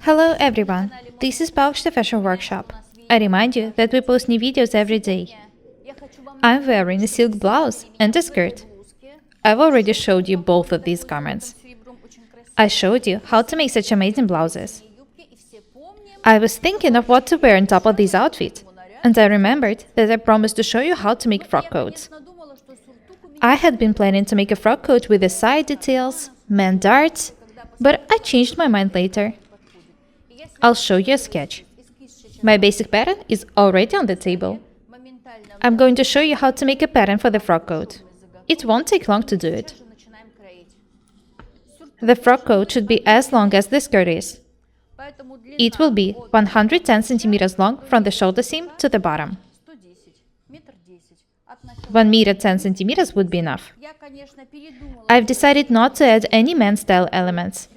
Hello everyone, this is Paukshta Fashion Workshop. I remind you that we post new videos every day. I'm wearing a silk blouse and a skirt. I've already showed you both of these garments. I showed you how to make such amazing blouses. I was thinking of what to wear on top of this outfit, and I remembered that I promised to show you how to make frock coats. I had been planning to make a frock coat with the side details, man darts, but I changed my mind later. I'll show you a sketch. My basic pattern is already on the table. I'm going to show you how to make a pattern for the frock coat. It won't take long to do it. The frock coat should be as long as the skirt is. It will be 110 centimeters long from the shoulder seam to the bottom. 1 meter 10 centimeters would be enough. I've decided not to add any man-style elements.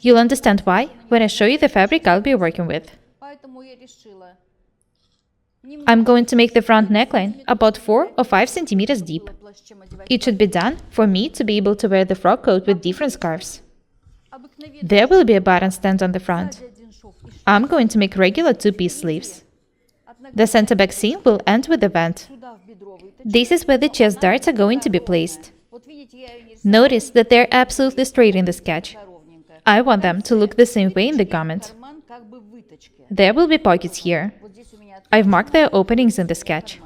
You'll understand why when I show you the fabric I'll be working with. I'm going to make the front neckline about 4 or 5 centimeters deep. It should be done for me to be able to wear the frock coat with different scarves. There will be a button stand on the front. I'm going to make regular two-piece sleeves. The center back seam will end with a vent. This is where the chest darts are going to be placed. Notice that they're absolutely straight in the sketch. I want them to look the same way in the garment. There will be pockets here. I've marked their openings in the sketch.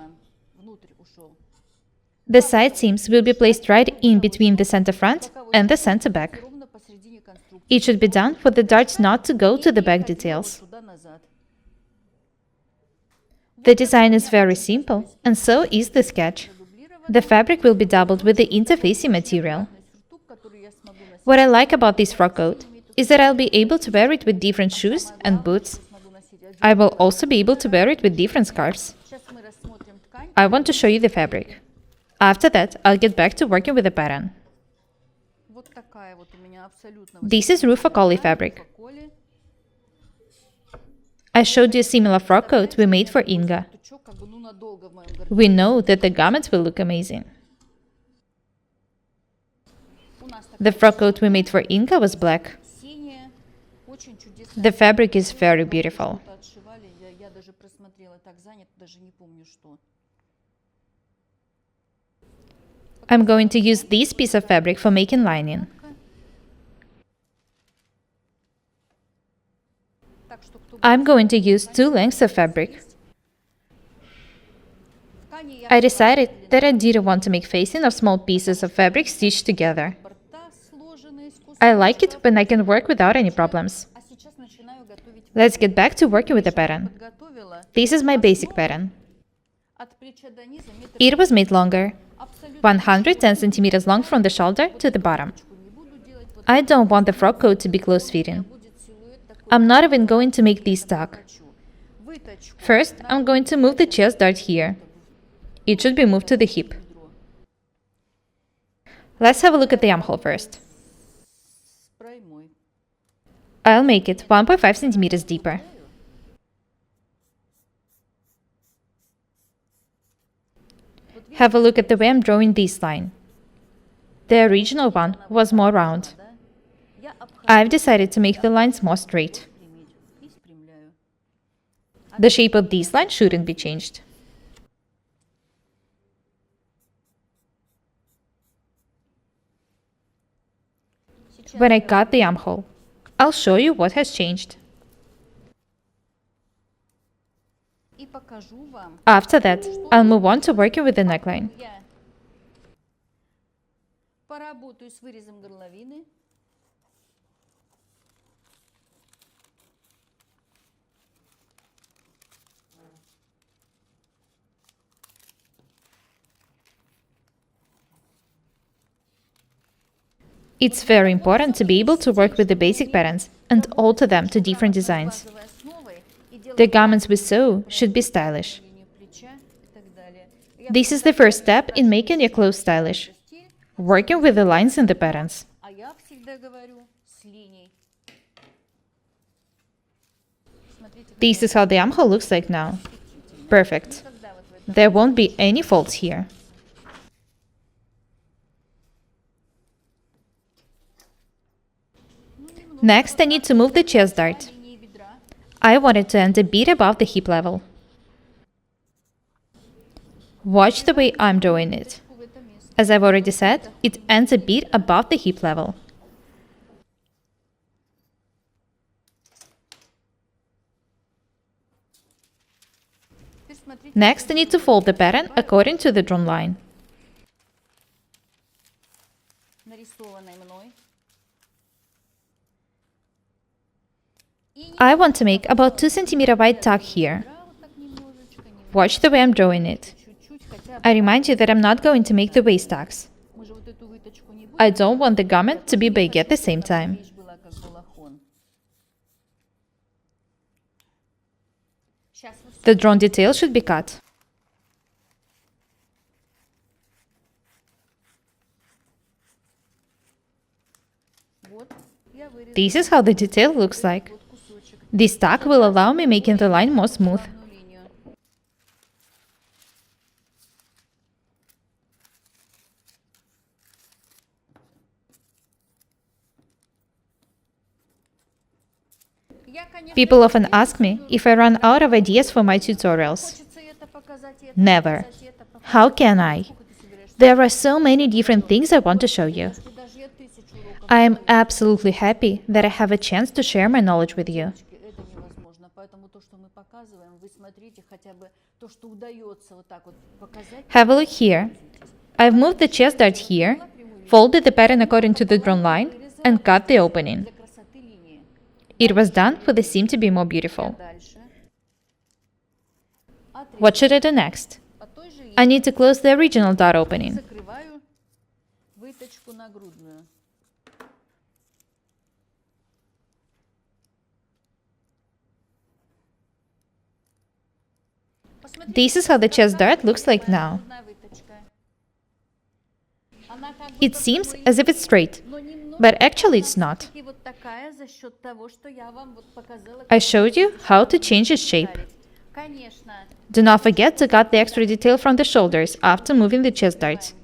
The side seams will be placed right in between the center front and the center back. It should be done for the darts not to go to the back details. The design is very simple, and so is the sketch. The fabric will be doubled with the interfacing material. What I like about this frock coat is that I'll be able to wear it with different shoes and boots. I will also be able to wear it with different scarves. I want to show you the fabric. After that, I'll get back to working with the pattern. This is Rufa fabric. I showed you a similar frock coat we made for Inga. We know that the garments will look amazing. The frock coat we made for Inga was black. The fabric is very beautiful. I'm going to use this piece of fabric for making lining. I'm going to use 2 lengths of fabric. I decided that I didn't want to make facing of small pieces of fabric stitched together. I like it when I can work without any problems. Let's get back to working with the pattern. This is my basic pattern. It was made longer, 110 centimeters long from the shoulder to the bottom. I don't want the frock coat to be close-fitting. I'm not even going to make this tuck. First, I'm going to move the chest dart here. It should be moved to the hip. Let's have a look at the armhole first. I'll make it 1.5 centimeters deeper. Have a look at the way I'm drawing this line. The original one was more round. I've decided to make the lines more straight. The shape of these lines shouldn't be changed. When I cut the armhole, I'll show you what has changed. After that, I'll move on to working with the neckline. It's very important to be able to work with the basic patterns and alter them to different designs. The garments we sew should be stylish. This is the first step in making your clothes stylish, working with the lines and the patterns. This is how the armhole looks like now. Perfect. There won't be any faults here. Next, I need to move the chest dart. I want it to end a bit above the hip level. Watch the way I'm doing it. As I've already said, it ends a bit above the hip level. Next, I need to fold the pattern according to the drawn line. I want to make about 2 cm wide tuck here. Watch the way I'm drawing it. I remind you that I'm not going to make the waist tucks. I don't want the garment to be big at the same time. The drawn detail should be cut. This is how the detail looks like. This tuck will allow me making the line more smooth. People often ask me if I run out of ideas for my tutorials. Never. How can I? There are so many different things I want to show you. I am absolutely happy that I have a chance to share my knowledge with you. Have a look here. I've moved the chest dart here, folded the pattern according to the drawn line, and cut the opening. It was done for the seam to be more beautiful. What should I do next? I need to close the original dart opening. This is how the chest dart looks like now. It seems as if it's straight, but actually it's not. I showed you how to change its shape. Do not forget to cut the extra detail from the shoulders after moving the chest darts.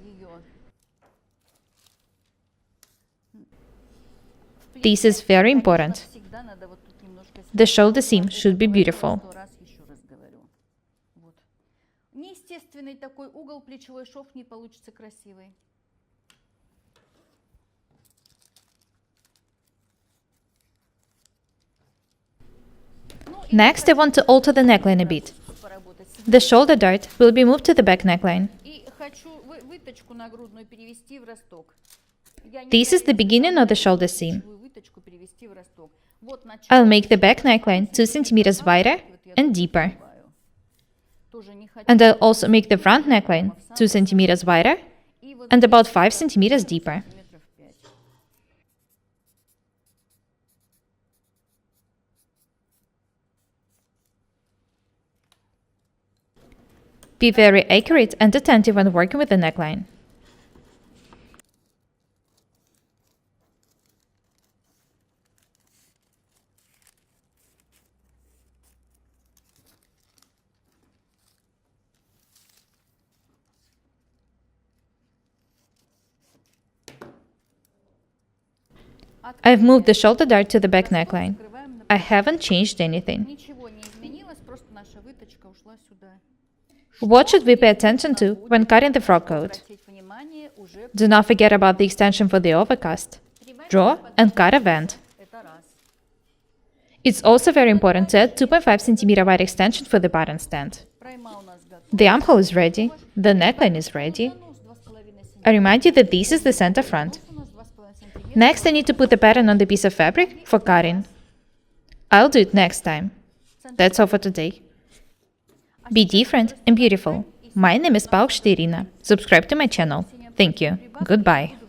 This is very important. The shoulder seam should be beautiful. Next, I want to alter the neckline a bit. The shoulder dart will be moved to the back neckline. This is the beginning of the shoulder seam. I'll make the back neckline 2 cm wider and deeper. And I'll also make the front neckline 2 cm wider and about 5 cm deeper. Be very accurate and attentive when working with the neckline. I've moved the shoulder dart to the back neckline. I haven't changed anything. What should we pay attention to when cutting the frock coat? Do not forget about the extension for the overcast. Draw and cut a vent. It's also very important to add 2.5 cm wide extension for the button stand. The armhole is ready, the neckline is ready. I remind you that this is the center front. Next, I need to put the pattern on the piece of fabric for cutting. I'll do it next time. That's all for today. Be different and beautiful. My name is Paukštė Irina. Subscribe to my channel. Thank you. Goodbye.